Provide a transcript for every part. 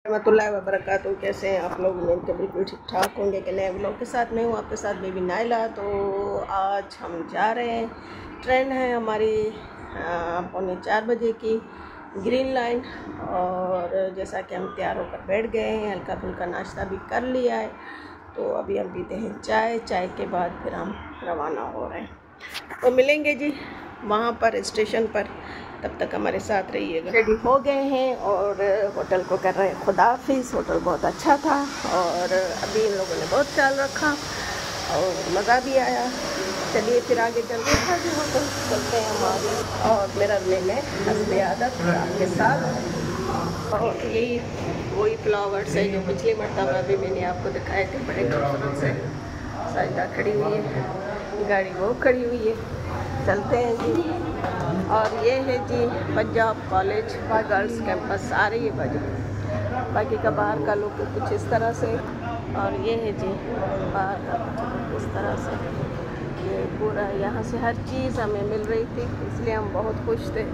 रहमतुल्लाहि व बरकातहू। कैसे हैं आप लोग? उम्मीद के बिल्कुल ठीक ठाक होंगे कि नए व्लॉग के साथ मैं हूँ आपके साथ बेबी नाइला। तो आज हम जा रहे हैं, ट्रेन है हमारी 3:45 बजे की ग्रीन लाइन। और जैसा कि हम तैयार होकर बैठ गए हैं, हल्का फुल्का नाश्ता भी कर लिया है, तो अभी हम पीते हैं चाय। चाय के बाद फिर हम रवाना हो रहे हैं, तो मिलेंगे जी वहाँ पर स्टेशन पर। तब तक हमारे साथ रहिएगा। रेडी हो गए हैं और होटल को कर रहे हैं खुदाफिज। होटल बहुत अच्छा था और अभी इन लोगों ने बहुत ख्याल रखा और मज़ा भी आया। चलिए फिर आगे चलते हैं जी, होटल चलते हैं हमारी। और मेरा मेल है हस्बे आदत आपके साथ। और यही वही फ्लावर्स है जो पिछली मरतबा भी मैंने आपको दिखाए थे, बड़े खूबसूरत से। साइदा खड़ी हुई है, गाड़ी वो खड़ी हुई है, चलते हैं जी। और ये है जी पंजाब कॉलेज गर्ल्स कैंपस आ रही है बाकी का बाहर का लुक कुछ इस तरह से। और ये है जी बाहर का कुछ इस तरह से। ये पूरा यहाँ से हर चीज़ हमें मिल रही थी, इसलिए हम बहुत खुश थे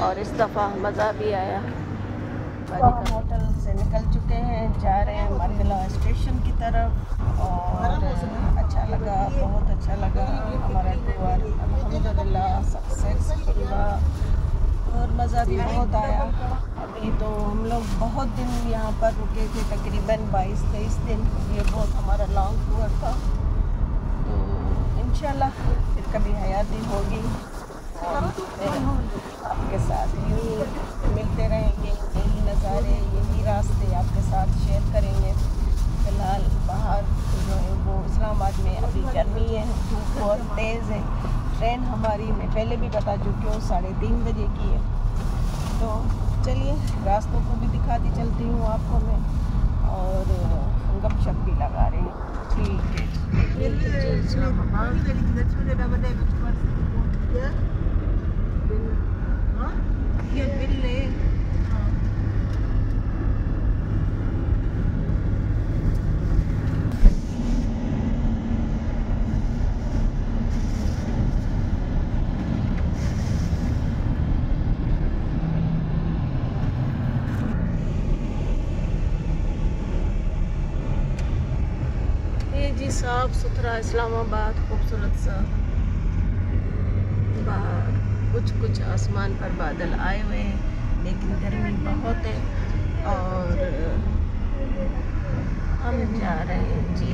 और इस दफ़ा मज़ा भी आया। हम होटल से निकल चुके हैं, जा रहे हैं मरगला स्टेशन की तरफ। और अच्छा लगा, बहुत अच्छा लगा हमारा टूर, अल्हम्दुलिल्लाह सक्सेसफुल हुआ और मज़ा भी बहुत आया। अभी तो हम लोग बहुत दिन यहाँ पर रुके थे, तकरीबन 22-23 दिन। ये बहुत हमारा लॉन्ग टूर था, तो इंशाल्लाह फिर कभी हयाती होगी आपके साथ यूँ मिलते रहेंगे। यही नज़ारे, यही रास्ते आपके साथ शेयर करेंगे। फ़िलहाल बाहर जो है वो इस्लामाबाद में अभी गर्मी है, धूप बहुत तेज़ है। ट्रेन हमारी मैं पहले भी बता चुकी हूँ 3:30 बजे की है। तो चलिए रास्तों को भी दिखाती चलती हूँ आपको मैं, और गपशप भी लगा रही हूँ। ठीक है, जी साफ सुथरा इस्लामाबाद, खूबसूरत सा। बाहर कुछ आसमान पर बादल आए हुए हैं, लेकिन गर्मी बहुत है। और हम जा रहे हैं जी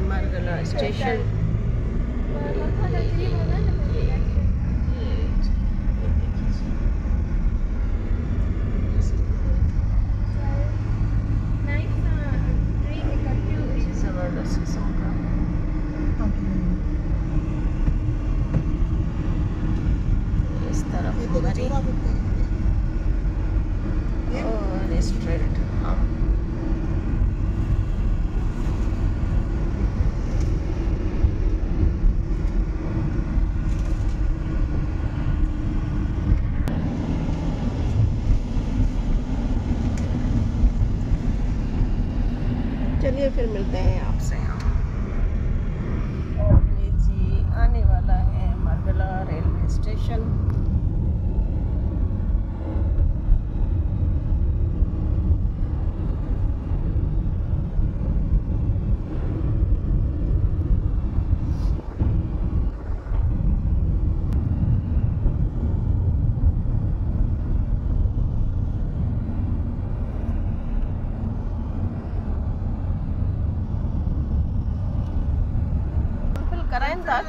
मरगला स्टेशन। और स्ट्रेट हम चलिए फिर मिलते हैं आपसे यहाँ। और ये जी आने वाला है मरगला रेलवे स्टेशन।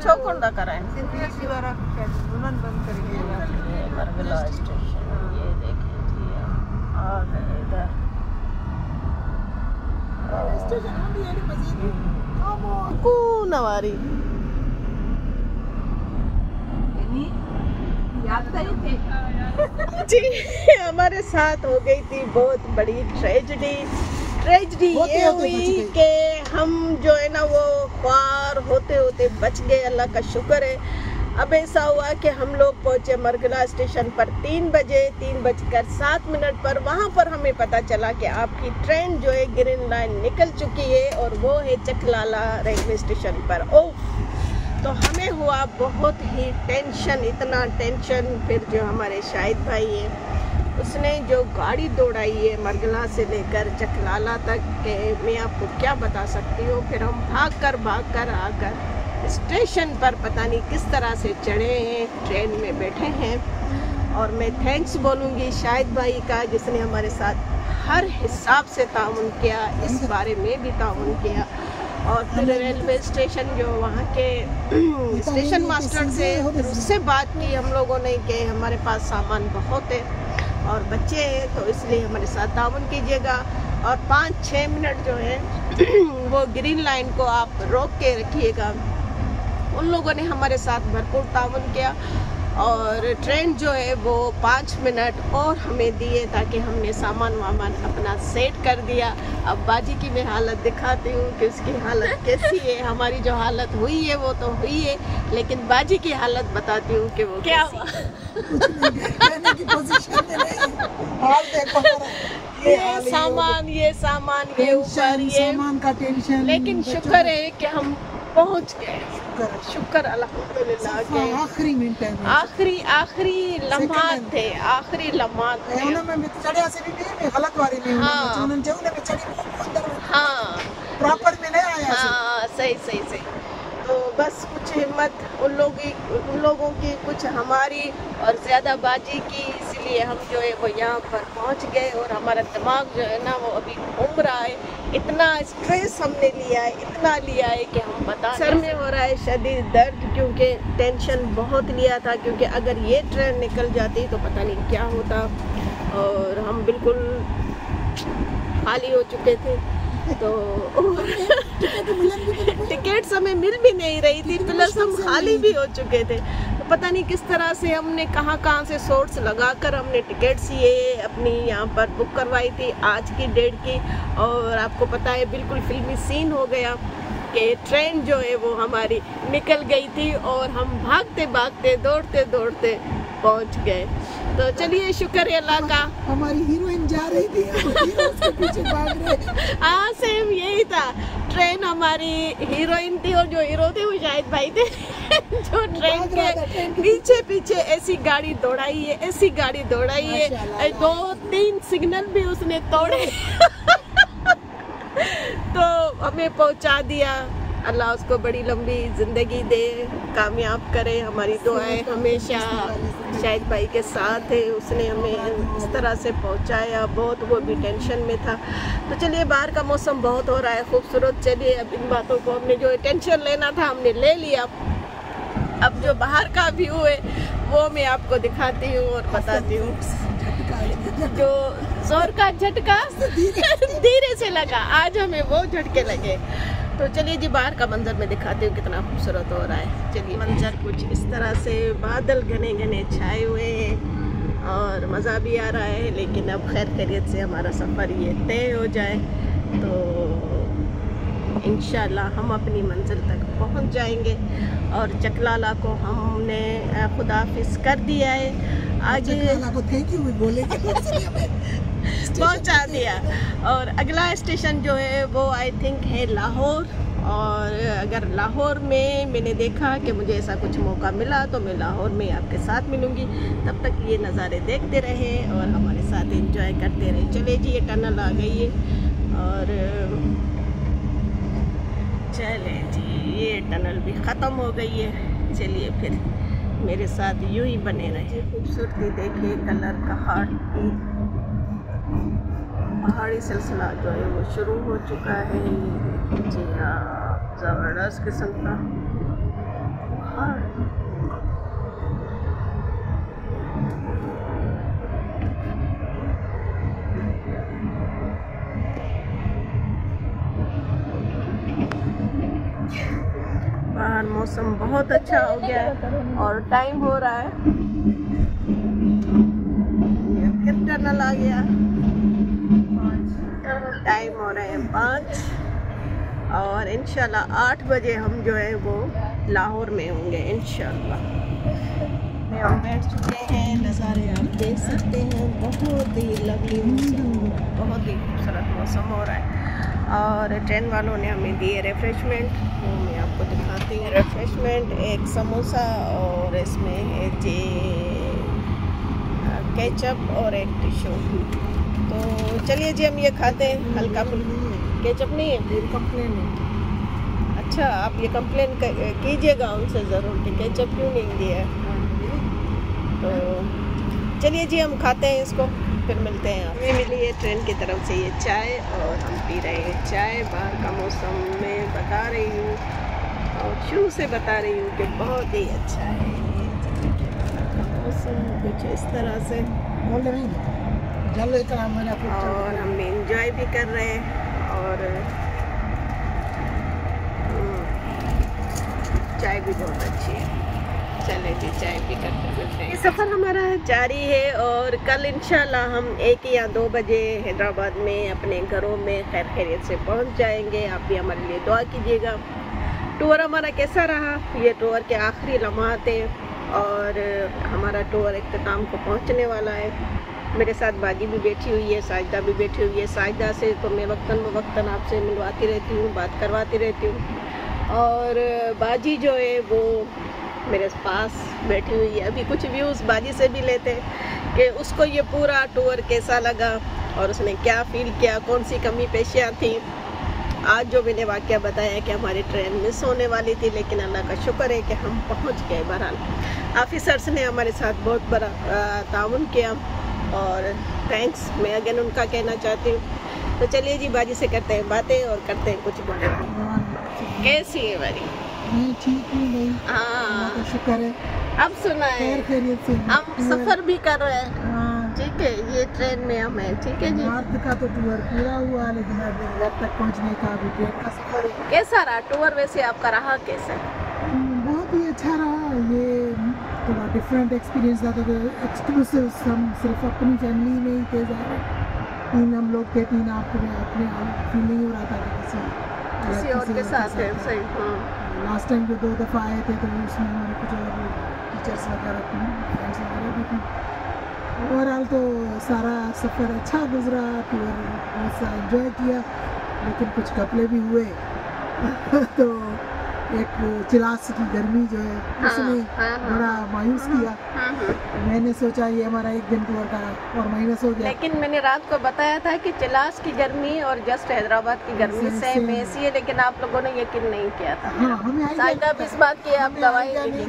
चौकुंडा कराएं मरगला स्टेशन। ये देखें जी आ गए इधर। नवारी जी हमारे साथ हो गई थी बहुत बड़ी ट्रेजेडी ये हुई कि हम जो है ना वो ख्वार होते होते बच गए, अल्लाह का शुक्र है। अब ऐसा हुआ कि हम लोग पहुंचे मरगला स्टेशन पर 3 बजे 3:07 पर। वहां पर हमें पता चला कि आपकी ट्रेन जो है ग्रीन लाइन निकल चुकी है और वो है चकलाला रेलवे स्टेशन पर। ओह, तो हमें हुआ बहुत ही टेंशन, इतना टेंशन। फिर जो हमारे शाहिद भाई है उसने जो गाड़ी दौड़ाई है मरगला से लेकर चकलाला तक के मैं आपको क्या बता सकती हूँ। फिर हम भाग कर आकर स्टेशन पर पता नहीं किस तरह से चढ़े हैं, ट्रेन में बैठे हैं। और मैं थैंक्स बोलूँगी शाहिद भाई का, जिसने हमारे साथ हर हिसाब से ताउन किया, इस बारे में भी ताउन किया। और फिर रेलवे स्टेशन जो वहाँ के स्टेशन मास्टर से उससे बात की हम लोगों ने कि हमारे पास सामान बहुत है और बच्चे हैं, तो इसलिए हमारे साथ ताउन कीजिएगा। और 5-6 मिनट जो है वो ग्रीन लाइन को आप रोक के रखिएगा। उन लोगों ने हमारे साथ भरपूर ताउन किया और ट्रेन जो है वो 5 मिनट और हमें दिए ताकि हमने सामान वामान अपना सेट कर दिया। अब बाजी की मैं हालत दिखाती हूँ कि उसकी हालत कैसी है। हमारी जो हालत हुई है वो तो हुई है, लेकिन बाजी की हालत बताती हूँ कि वो क्या हुआ। ये सामान ये ऊपर ये सामान का टेंशन, लेकिन शुक्र है कि हम पहुँच गए। शुक्र अल्हम्दुलिल्लाह के आखिरी मिनट आखिरी लम्हात थे। हाँ प्रॉपर में नहीं आया। हाँ सही। तो बस कुछ हिम्मत उन लोगों की कुछ हमारी और ज़्यादा बाजी की, इसलिए हम जो है वो यहाँ पर पहुँच गए। और हमारा दिमाग जो है ना वो अभी घूम रहा है, इतना स्ट्रेस हमने लिया है, इतना लिया है कि हम बता। सर में हो रहा है शदीद दर्द, क्योंकि टेंशन बहुत लिया था, क्योंकि अगर ये ट्रेन निकल जाती तो पता नहीं क्या होता। और हम बिल्कुल खाली हो चुके थे, तो टिकट हमें मिल भी नहीं रही थी, प्लस हम खाली भी हो चुके थे। तो पता नहीं किस तरह से हमने कहाँ से सोर्स लगाकर हमने टिकट्स ये अपनी यहाँ पर बुक करवाई थी आज की डेट की। और आपको पता है बिल्कुल फिल्मी सीन हो गया कि ट्रेन जो है वो हमारी निकल गई थी और हम भागते दौड़ते पहुँच गए। तो चलिए शुक्र है अल्लाह का। हमारी हीरोइन जा रही थी, उसके पीछे भाग रहे। हाँ सेम यही था, ट्रेन हमारी हीरोइन थी और जो हीरो थे वो शाहिद भाई थे जो ट्रेन के पीछे ऐसी गाड़ी दौड़ाई है 2-3 सिग्नल भी उसने तोड़े तो हमें पहुंचा दिया। अल्लाह उसको बड़ी लंबी ज़िंदगी दे, कामयाब करे। हमारी दुआएं हमेशा शाहिद भाई के साथ है, उसने हमें इस तरह से पहुंचाया। बहुत वो भी टेंशन में था। तो चलिए बाहर का मौसम बहुत हो रहा है खूबसूरत। चलिए अब इन बातों को हमने जो टेंशन लेना था हमने ले लिया। अब जो बाहर का व्यू है वो मैं आपको दिखाती हूँ और बताती हूँ। जो जोर का झटका धीरे से लगा, आज हमें वो झटके लगे। तो चलिए जी बाहर का मंजर मैं दिखाती हूँ कितना खूबसूरत हो रहा है। चलिए मंजर कुछ इस तरह से, बादल घने छाए हुए हैं और मज़ा भी आ रहा है। लेकिन अब खैर खैरियत से हमारा सफ़र ये तय हो जाए तो इंशाल्लाह हम अपनी मंजिल तक पहुंच जाएंगे। और चकलाला को हमने खुदाफिज कर दिया है। आगे को थैंक यू भी बोलेंगे पहुंचा दिया। और अगला स्टेशन जो है वो आई थिंक है लाहौर। और अगर लाहौर में मैंने देखा कि मुझे ऐसा कुछ मौका मिला तो मैं लाहौर में आपके साथ मिलूँगी। तब तक ये नज़ारे देखते रहे और हमारे साथ एंजॉय करते रहे। चले जी ये टनल आ गई है और चले जी ये टनल भी ख़त्म हो गई है। चलिए फिर मेरे साथ यूं ही बने रहे। खूबसूरती देखिए, कलर का पहाड़ी सिलसिला जो है वो शुरू हो चुका है। जी हाँ, ज़बरदस्त किस्म का पहाड़। बाहर मौसम बहुत अच्छा हो गया है और टाइम हो रहा है, फिर टनल आ गया। टाइम हो रहे हैं 5 और इंशाल्लाह 8 बजे हम जो है वो लाहौर में होंगे इंशाल्लाह। हम बैठ चुके हैं, नज़ारे आप देख सकते हैं। बहुत ही लवली मौसम, बहुत ही खूबसूरत मौसम हो रहा है। और ट्रेन वालों ने हमें दिए रिफ़्रेशमेंट, वो मैं आपको दिखाती हूँ। रिफ़्रेशमेंट एक समोसा और इसमें है जी केचप और एक टिश्यू। तो चलिए जी हम ये खाते हैं हल्का फुल्का। केचप नहीं है, मेरी कंप्लेन है। अच्छा आप ये कंप्लेन कीजिएगा उनसे ज़रूर कि केचप क्यों नहीं दिया है। तो चलिए जी हम खाते हैं इसको, फिर मिलते हैं। हमें मिली है ट्रेन की तरफ से ये चाय और हम पी रहे हैं चाय। बाहर का मौसम मैं बता रही हूँ और शुरू से बता रही हूँ कि बहुत ही अच्छा है। मौसम कुछ इस तरह से और हम एंजॉय भी कर रहे हैं और चाय भी बहुत अच्छी है। चले जी चाय पी कर मिलते हैं। ये सफ़र हमारा जारी है और कल इंशाल्लाह हम 1 या 2 बजे हैदराबाद में अपने घरों में खैर खैरियत से पहुंच जाएंगे। आप भी हमारे लिए दुआ कीजिएगा। टूर हमारा कैसा रहा, ये टूर के आखिरी लम्हात है और हमारा टूर इख्तिताम को पहुंचने वाला है। मेरे साथ बाजी भी बैठी हुई है, साजिदा भी बैठी हुई है। साजिदा से तो मैं वक्तन आपसे मिलवाती रहती हूँ, बात करवाती रहती हूँ और बाजी जो है वो मेरे पास बैठी हुई है। अभी कुछ व्यूज़ बाजी से भी लेते हैं कि उसको ये पूरा टूर कैसा लगा और उसने क्या फ़ील किया, कौन सी कमी पेशियाँ थी। आज जो मैंने वाक़या बताया कि हमारी ट्रेन मिस होने वाली थी, लेकिन अल्लाह का शुक्र है कि हम पहुंच गए। बहरहाल ऑफिसर्स ने हमारे साथ बहुत बड़ा ताउन किया और थैंक्स मैं अगेन उनका कहना चाहती हूँ। तो चलिए जी बाजी से करते हैं बातें और करते हैं कुछ बातें। कैसी है बाजी? मैं ठीक हूँ भाई। हाँ शुक्र है। अब सुना है हम सफ़र भी कर रहे हैं। ठीक है ये ट्रेन में हम हैं। ठीक है जी। नॉर्थ का तो टूर पूरा हुआ लेकिन अभी घर तक पहुंचने का अभी ट्रेन का सफर है। कैसा रहा टूर वैसे आपका रहा कैसा? बहुत ही अच्छा रहा। ये थोड़ा डिफरेंट एक्सपीरियंस था। तो एक्सक्लूसिव हम सिर्फ अपनी फैमिली में ही थे, 3 हम लोग थे, 3 आपको अपने फील नहीं हो रहा था किसी और के साथ है। सही। लास्ट टाइम जो 2 दफ़ा आए थे तो उसमें हमारे कुछ और टीचर्स वगैरह फ्रेंड्स वगैरह भी थे। ओवरऑल तो सारा सफ़र अच्छा गुजरा, टूर बहुत सा एंजॉय किया लेकिन कुछ घपले भी हुए तो एक चिलास की गर्मी जो है उसने बड़ा मायूस किया। मैंने सोचा ये हमारा 1 दिन टूर का और माइनस हो गया। लेकिन मैंने रात को बताया था कि चिलास की गर्मी और जस्ट हैदराबाद की गर्मी सेम ऐसी है, लेकिन आप लोगों ने यकीन नहीं किया था। हाँ, हमें साइदा भी इस बात की आप गवाही देंगे।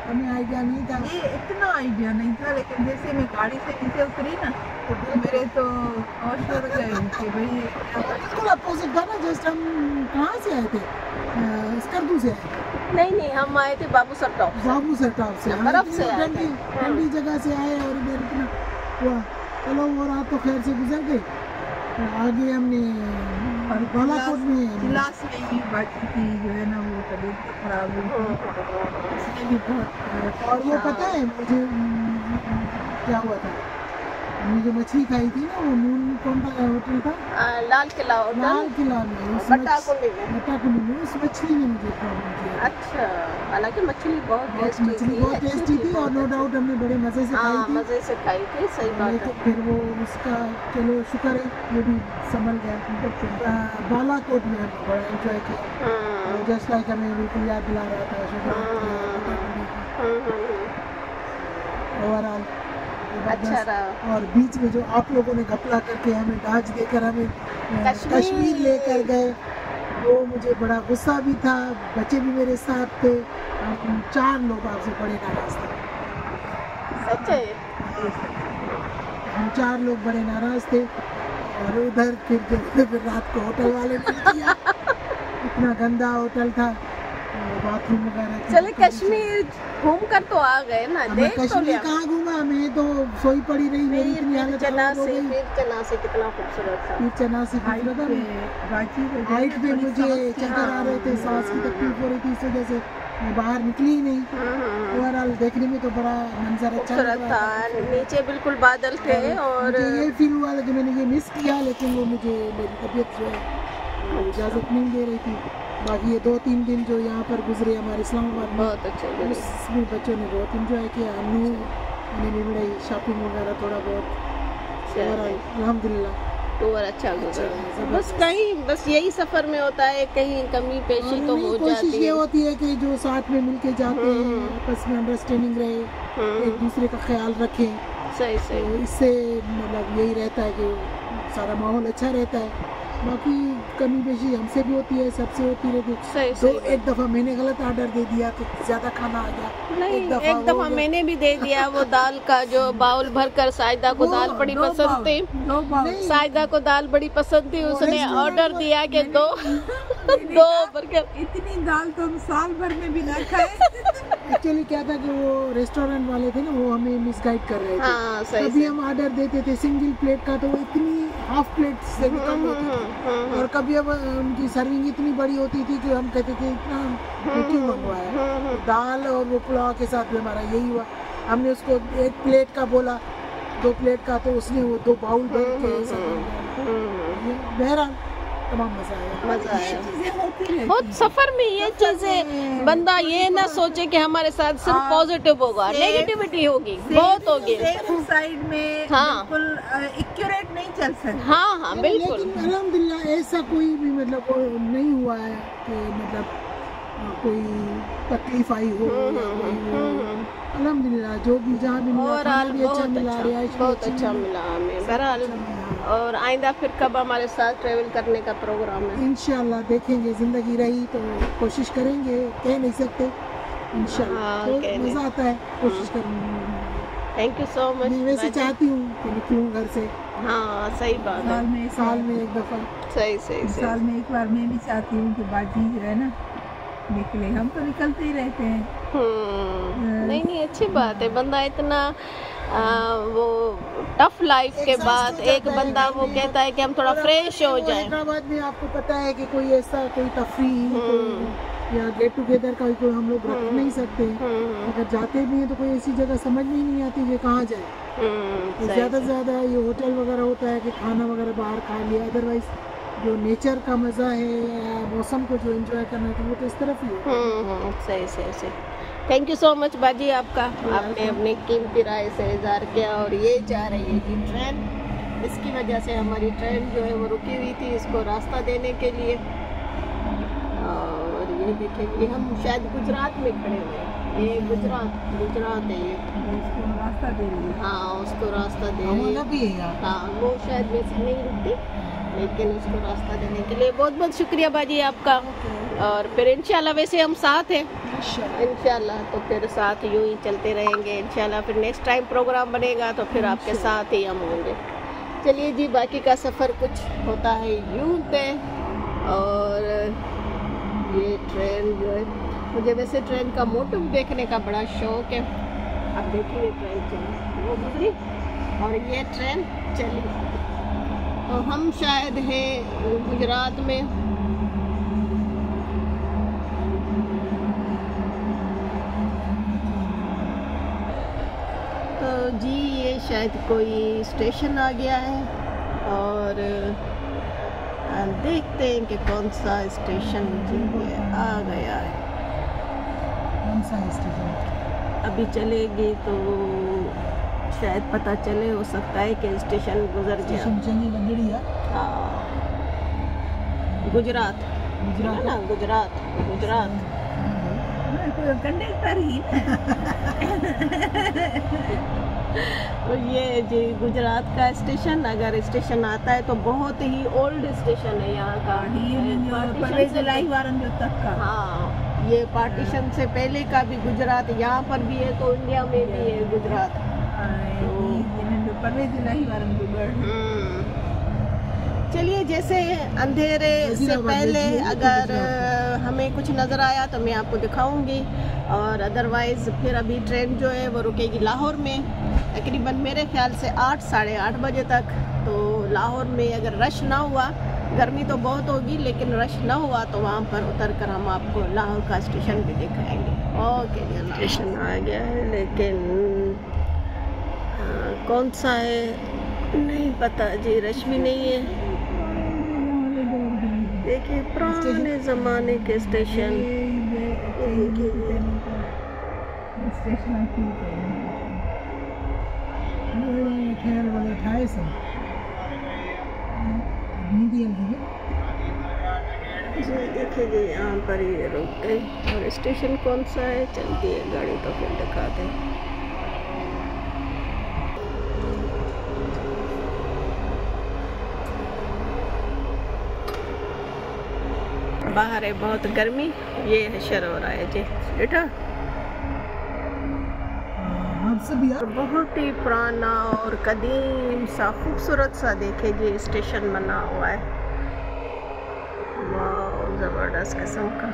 हमें आइडिया नहीं था, ये इतना आइडिया नहीं था, लेकिन जैसे मैं गाड़ी से नीचे उतरी ना तो मेरे तो होश उड़ गए कि भाई बिल्कुल अपोजिट था ना। जस्ट हम कहाँ से आए थे, स्कर्दू से आए थे। नहीं हम आए थे बाबू सर टॉप से बर्फ से ठंडी जगह से आए और इधर इतना हुआ। चलो वो रात तो खैर से गुजर गई। आगे हमने बालाकोट में क्लास में ही बाकी की जो है ना वो तबीयत खराब हुई इसलिए भी बहुत। और वो पता है मुझे क्या हुआ था, हमने जो मछली खाई थी ना वो नून कौन सा होटल था, लाल किला में बट्टाकुंडी में उस मछली ने मुझे प्रॉब्लम किया। अच्छा, हालांकि मछली बहुत टेस्टी थी और नो डाउट हमने बड़े मज़े से खाई थी। सही बात है। फिर वो उसका चलो शुक्र है ये भी संभल गया। बालाकोट में हमने बड़ा एंजॉय किया, जस्ट लाइक हमें बिल्कुल याद दिला रहा था ओवरऑल अच्छा रहा। और बीच में जो आप लोगों ने घपला करके हमें डाज देकर हमें कश्मीर लेकर गए वो मुझे बड़ा गुस्सा भी था। बच्चे भी मेरे साथ थे, हम 4 लोग आपसे बड़े नाराज थे। सच है, हम 4 लोग बड़े नाराज थे। और उधर फिर रात को होटल वाले ने किया इतना गंदा होटल था, बाथरूम वगैरह। चले कश्मीर घूम कर तो आ गए ना, देख तो लिया। कहाँ घूमा, मैं तो सोई पड़ी रही। मेरी इतनी हालत खराब हो गई। चनासी कितना खूबसूरत था। चनासी हाइट पे मुझे चक्कर आ रहे थे, सांस की तकलीफ हो रही थी, इस वजह से मैं बाहर निकली ही नहीं। ओवरऑल देखने में तो बड़ा मंजर अच्छा था, नीचे बिल्कुल बादल थे और ये फील हुआ कि मैंने ये मिस किया, लेकिन वो मुझे मेरी तबीयत जो है इजाज़त नहीं दे रही थी। बाकी ये 2-3 दिन जो यहाँ पर गुजरे हमारे इस्लामाबाद में बहुत अच्छे, उसमें बच्चों ने बहुत इंजॉय किया। हमने भी बड़ी शॉपिंग वगैरह थोड़ा बहुत। अल्हम्दुलिल्लाह टूर अच्छा गुजरा। बस यही सफ़र में होता है, कहीं कमी पेशी तो हो जाती है। कोशिश ये होती है कि जो साथ में मिलके जाते हैं आपस में अंडरस्टैंडिंग रहे, एक दूसरे का ख्याल रखें। सही सही। तो इससे मतलब यही रहता है कि सारा माहौल अच्छा रहता है। बाकी कमी पेशी हमसे भी होती है, सबसे होती रहती है। सही तो सही। एक दफ़ा मैंने गलत ऑर्डर दे दिया तो ज़्यादा खाना आ गया। नहीं, एक वो दफा मैंने भी दे दिया वो दाल का जो बाउल भरकर, साइदा को दाल बड़ी पसंद थी, साइदा को दाल बड़ी पसंद थी, उसने ऑर्डर दिया कि दो बर्गर। इतनी दाल तो हम साल भर में भी ना खाए। एक्चुअली क्या था कि वो रेस्टोरेंट वाले थे ना, वो हमें मिसगाइड कर रहे थे। हाँ, सही कभी सही। हम ऑर्डर देते थे सिंगल प्लेट का तो वो इतनी हाफ प्लेट से भी कम होती थी, और कभी अब उनकी सर्विंग इतनी बड़ी होती थी कि हम कहते थे इतना क्यों मंगवाया। तो दाल और वो पुलाव के साथ भी हमारा यही हुआ। हमने उसको 1 प्लेट का बोला, 2 प्लेट का, तो उसने वो 2 बाउल भर के बहरहाल तमाम मजा आया। चीजें होती रहती बहुत सफर में ये चीजें, बंदा ये ना सोचे कि हमारे साथ सिर्फ पॉजिटिव होगा, नेगेटिविटी होगी, बहुत होगी। साइड में हाँ। बिल्कुल एक्यूरेट नहीं चल सकता। हाँ हाँ बिल्कुल। लेकिन अल्हम्दुलिल्लाह ऐसा कोई भी मतलब वो नहीं हुआ है कि मतलब कोई तकलीफ आई हो या कोई अल्हम्दुलिल्लाह जो भी जहाँ भी मिला खाना भी अच्छा मिला, रिहाइश भी बहुत अच्छा मिला हमें। बहरहाल, और आइंदा फिर कब हमारे साथ ट्रेवल करने का प्रोग्राम है? इंशाल्लाह देखेंगे, जिंदगी रही तो कोशिश करेंगे, कह नहीं सकते। इंशाल्लाह हाँ, तो कह नहीं। मजा आता है कोशिश करने में। Thank you so much. मैं वैसे चाहती हूँ कि निकलूँ घर से हाँ सही बात है। साल में एक दफा। सही सही सही। साल में एक बार मैं भी चाहती हूँ कि बाजी जो है ना निकले। हम तो निकलते ही रहते हैं। नहीं नहीं, अच्छी बात है। बंदा इतना वो टफ लाइफ के बाद एक बंदा वो कहता है कि हम थोड़ा फ्रेश हो जाए। हैदराबाद में आपको पता है कि कोई ऐसा कोई तफरी या गेट टुगेदर का कोई हम लोग रख नहीं सकते। अगर जाते भी हैं तो कोई ऐसी जगह समझ में ही नहीं आती कि कहाँ जाए। तो ज़्यादा से ज़्यादा ये होटल वगैरह होता है कि खाना वगैरह बाहर खा लिया, अदरवाइज जो नेचर का मज़ा है या मौसम को जो एंजॉय करना है वो तो इस तरफ ही है। सही सही सही। थैंक यू सो मच बाजी आपका, आपने अपने कीमती राय से इज़हार किया। और ये जा रही है जी ट्रेन, इसकी वजह से हमारी ट्रेन जो है वो रुकी हुई थी, इसको रास्ता देने के लिए। और ये देखेंगे हम शायद गुजरात में खड़े हुए हैं। ये गुजरात है ये, उसको रास्ता दे रही है। हाँ उसको रास्ता दे रही है। हाँ वो शायद वैसे नहीं रुकती, लेकिन उसको रास्ता देने के लिए बहुत बहुत शुक्रिया बाजी आपका। और फिर इंशाल्लाह वैसे हम साथ हैं इंशाल्लाह, तो फिर साथ यूं ही चलते रहेंगे इंशाल्लाह। फिर नेक्स्ट टाइम प्रोग्राम बनेगा तो फिर आपके साथ ही हम होंगे। चलिए जी, बाकी का सफ़र कुछ होता है यूं तय। और ये ट्रेन जो है, मुझे वैसे ट्रेन का मोटिव देखने का बड़ा शौक है। अब देखिए ट्रेन चली, वो गुजरी और ये ट्रेन चली। तो हम शायद हैं गुजरात में। तो जी ये शायद कोई स्टेशन आ गया है और देखते हैं कि कौन सा स्टेशन जी ये आ गया है। कौन सा स्टेशन? अभी चलेगी तो शायद पता चले, हो सकता है कि स्टेशन गुजर जाए। हाँ गुजरात है ना, गुजरात कंडक्टर ही। तो ये जी गुजरात का स्टेशन, अगर स्टेशन आता है तो बहुत ही ओल्ड स्टेशन है यहाँ का। हाँ ये पार्टीशन से पहले का भी गुजरात यहाँ पर भी है, तो इंडिया में भी है गुजरात। चलिए, जैसे अंधेरे से पहले अगर हमें कुछ नज़र आया तो मैं आपको दिखाऊंगी, और अदरवाइज़ फिर अभी ट्रेन जो है वो रुकेगी लाहौर में तकरीबन मेरे ख्याल से 8 साढ़े 8 बजे तक। तो लाहौर में अगर रश ना हुआ, गर्मी तो बहुत होगी लेकिन रश ना हुआ, तो वहाँ पर उतर कर हम आपको लाहौर का स्टेशन भी दिखाएंगे। ओके जी, स्टेशन आ गया है लेकिन कौन सा है नहीं पता जी, रश भी नहीं है। देखिए पुराने ज़माने के स्टेशन, देखिए यहाँ पर ये रुक गए। और स्टेशन कौन सा है, चलती है गाड़ी तो फिर दिखाते हैं। बाहर है बहुत गर्मी। ये है शरोरा है जी बेटा, बहुत ही पुराना और कदीम सा खूबसूरत सा देखे जी स्टेशन बना हुआ है। वाह ज़बरदस्त किस्म का।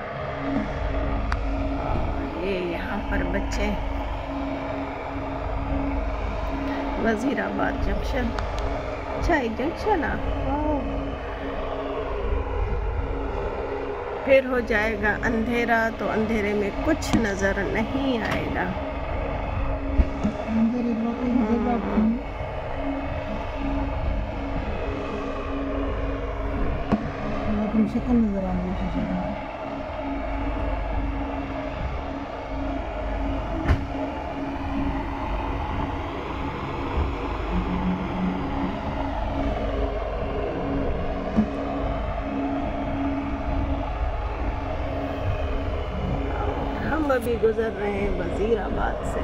ये यहाँ पर बच्चे वजीराबाद जंक्शन, अच्छा एक जंक्शन फिर हो जाएगा अंधेरा, तो अंधेरे में कुछ नज़र नहीं आएगा। अपनी शक्ल नजर आ रही है। हम अभी गुजर रहे हैं वजीराबाद से।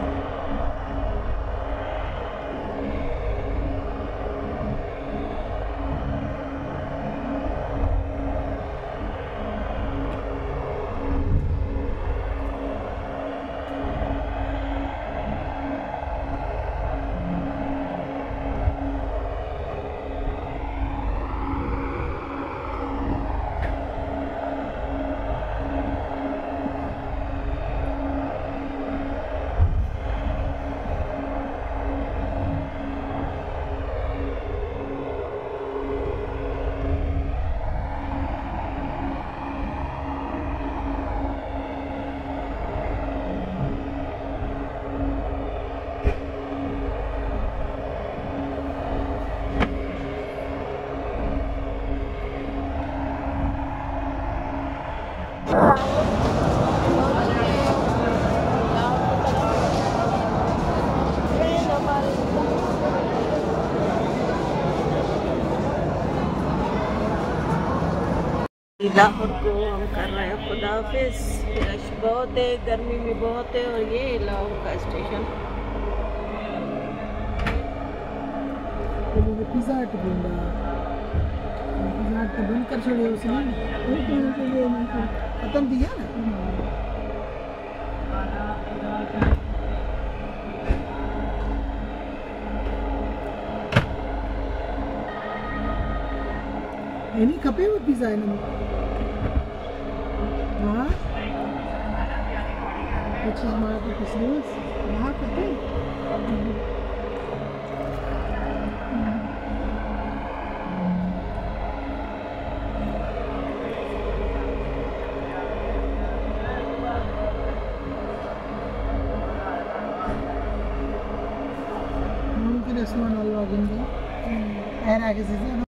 लाहौर को हम कर रहे हैं खुदा हाफिज़। रश बहुत है, गर्मी भी बहुत है। और ये लाहौर का स्टेशन पिज़्ज़ा हट बंद कर छोड़िए उसने, खत्म दिया ना। नहीं खपे वो पिज़्ज़ा है ना। हाँ कुछ हमारा कुछ वहाँ खपे। mungkin ada semua nol login deh. Enak sih.